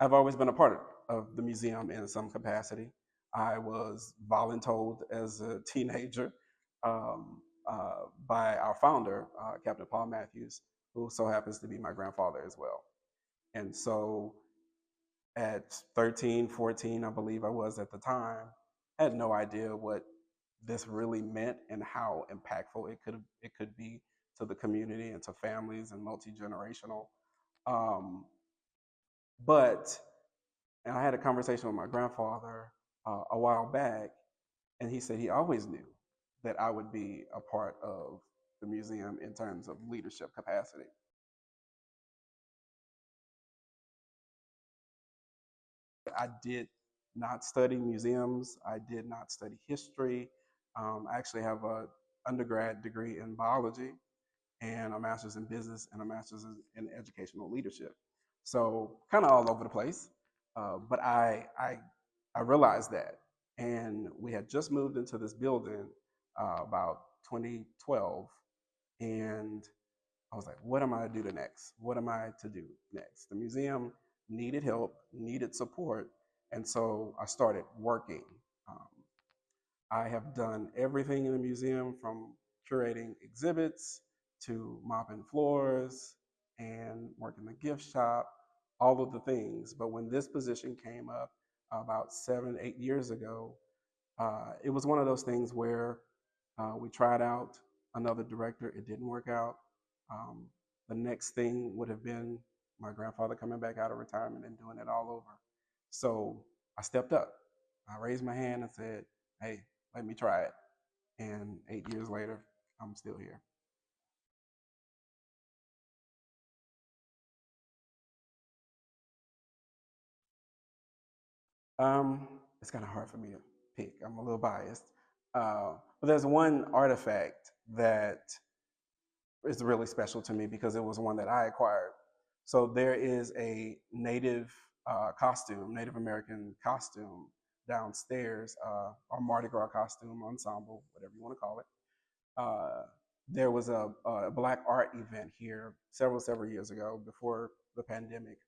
I've always been a part of the museum in some capacity. I was voluntold as a teenager by our founder, Captain Paul Matthews, who so happens to be my grandfather as well. And so at 13, 14, I believe I was at the time, I had no idea what this really meant and how impactful it could be to the community and to families and multi-generational. Um, but and I had a conversation with my grandfather a while back, and he said he always knew that I would be a part of the museum in terms of leadership capacity. I did not study museums. I did not study history. I actually have a undergrad degree in biology and a master's in business and a master's in educational leadership. So kind of all over the place. But I realized that, and we had just moved into this building about 2012, and I was like, what am I to do next? What am I to do next? The museum needed help, needed support, and so I started working. Um, I have done everything in the museum from curating exhibits to mopping floors and working the gift shop, all of the things. But when this position came up about 7, 8 years ago, it was one of those things where we tried out another director, it didn't work out. Um, the next thing would have been my grandfather coming back out of retirement and doing it all over. So I stepped up. I raised my hand and said, hey, let me try it. And 8 years later, I'm still here. It's kind of hard for me to pick. I'm a little biased. But there's one artifact that is really special to me because it was one that I acquired. So there is a native costume, Native American costume downstairs, or Mardi Gras costume ensemble, whatever you want to call it. Uh, there was a black art event here several years ago before the pandemic,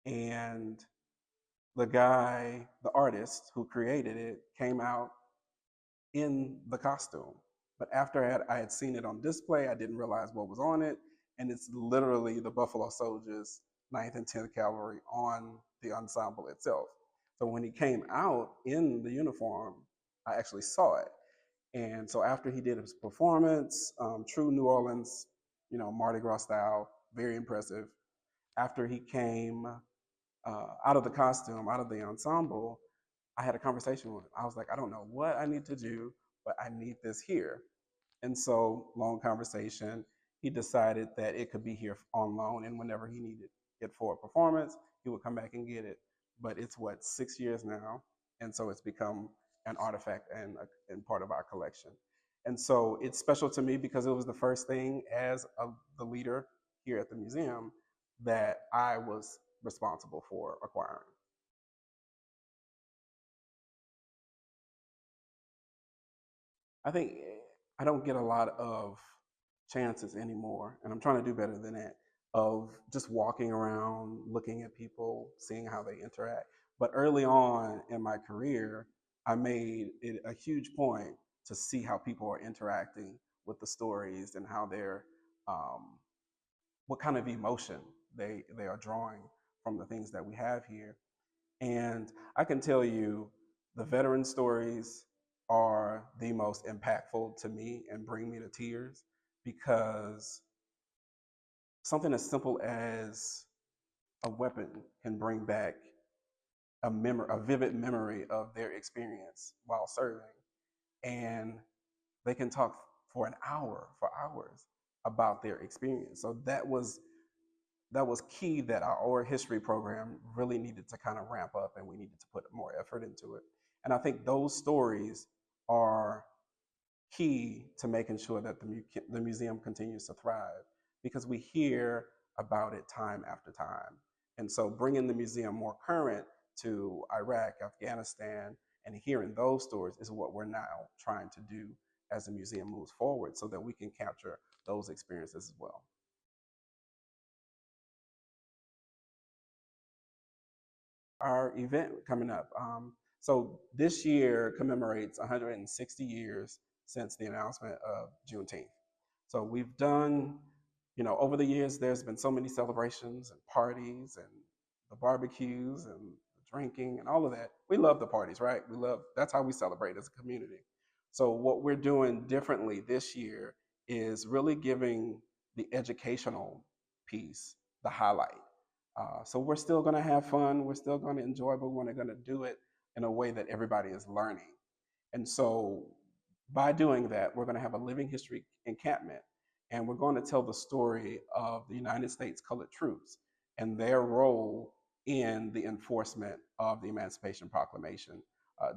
and the artist who created it, came out in the costume. But after I had seen it on display, I didn't realize what was on it. And it's literally the Buffalo Soldiers, 9th and 10th Cavalry on the ensemble itself. So when he came out in the uniform, I actually saw it. And so after he did his performance, true New Orleans, Mardi Gras style, very impressive. After he came out of the costume, out of the ensemble, I had a conversation with him. I was like, I don't know what I need to do, but I need this here. And so, long conversation, he decided that it could be here on loan, and whenever he needed it for a performance, he would come back and get it. But it's what, 6 years now, and so it's become an artifact and part of our collection. And so it's special to me because it was the first thing as the leader here at the museum that I was responsible for acquiring. I think I don't get a lot of chances anymore, and I'm trying to do better than that, of just walking around, looking at people, seeing how they interact. But early on in my career, I made it a huge point to see how people are interacting with the stories and how um, what kind of emotion they are drawing from the things that we have here. And I can tell you, the veteran stories are the most impactful to me and bring me to tears because something as simple as a weapon can bring back a vivid memory of their experience while serving. And they can talk for hours about their experience. So that was key that our oral history program really needed to kind of ramp up and we needed to put more effort into it. And I think those stories are key to making sure that the museum continues to thrive because we hear about it time after time. And so bringing the museum more current to Iraq, Afghanistan, and hearing those stories is what we're now trying to do as the museum moves forward so that we can capture those experiences as well. our event coming up. So this year commemorates 160 years since the announcement of Juneteenth. So we've done, over the years, there's been so many celebrations and parties and the barbecues and the drinking and all of that. We love the parties, right? That's how we celebrate as a community. So what we're doing differently this year is really giving the educational piece the highlight. So we're still going to have fun. We're still going to enjoy, but we're going to do it in a way that everybody is learning. And so by doing that, we're going to have a living history encampment, and we're going to tell the story of the United States colored troops and their role in the enforcement of the Emancipation Proclamation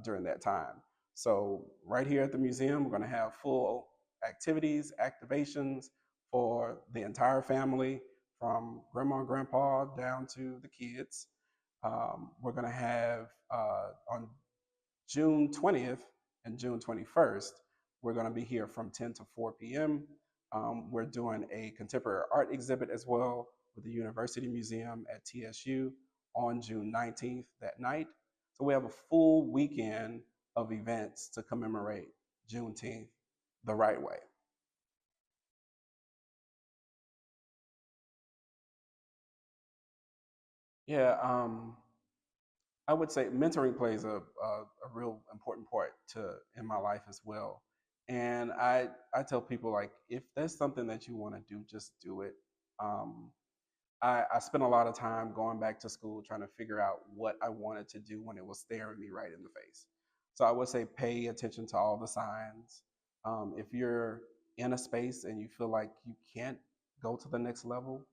during that time. So right here at the museum, we're going to have full activities, activations for the entire family, from grandma and grandpa down to the kids. We're going to have on June 20th and June 21st, we're going to be here from 10 to 4 p.m. We're doing a contemporary art exhibit as well with the University Museum at TSU on June 19th that night. So we have a full weekend of events to commemorate Juneteenth the right way. Yeah, I would say mentoring plays a real important part in my life as well. And I tell people, like, if there's something that you want to do, just do it. Um, I spent a lot of time going back to school trying to figure out what I wanted to do when it was staring me right in the face. So I would say pay attention to all the signs. If you're in a space and you feel like you can't go to the next level,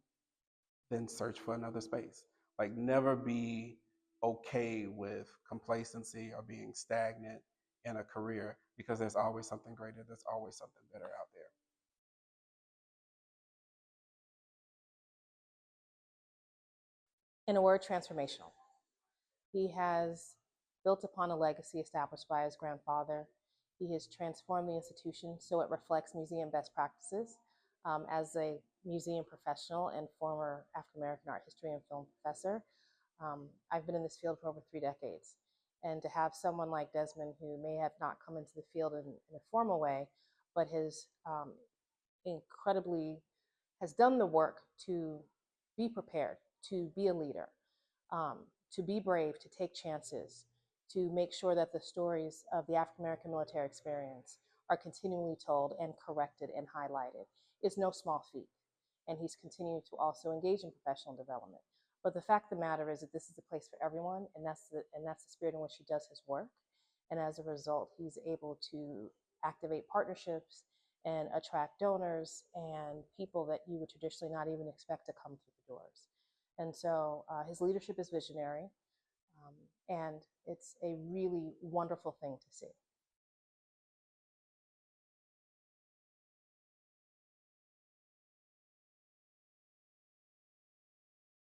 then search for another space. Like, never be okay with complacency or being stagnant in a career, because there's always something greater, there's always something better out there. In a word, transformational. He has built upon a legacy established by his grandfather. He has transformed the institution so it reflects museum best practices. As a museum professional and former African American art history and film professor, I've been in this field for over 3 decades. And to have someone like Desmond, who may have not come into the field in a formal way, but has incredibly has done the work to be prepared, to be a leader, um, to be brave, to take chances, to make sure that the stories of the African American military experience are continually told and corrected and highlighted is no small feat. And he's continued to also engage in professional development. But the fact of the matter is that this is a place for everyone, and that's the spirit in which he does his work. And as a result, he's able to activate partnerships and attract donors and people that you would traditionally not even expect to come through the doors. And so his leadership is visionary, and it's a really wonderful thing to see.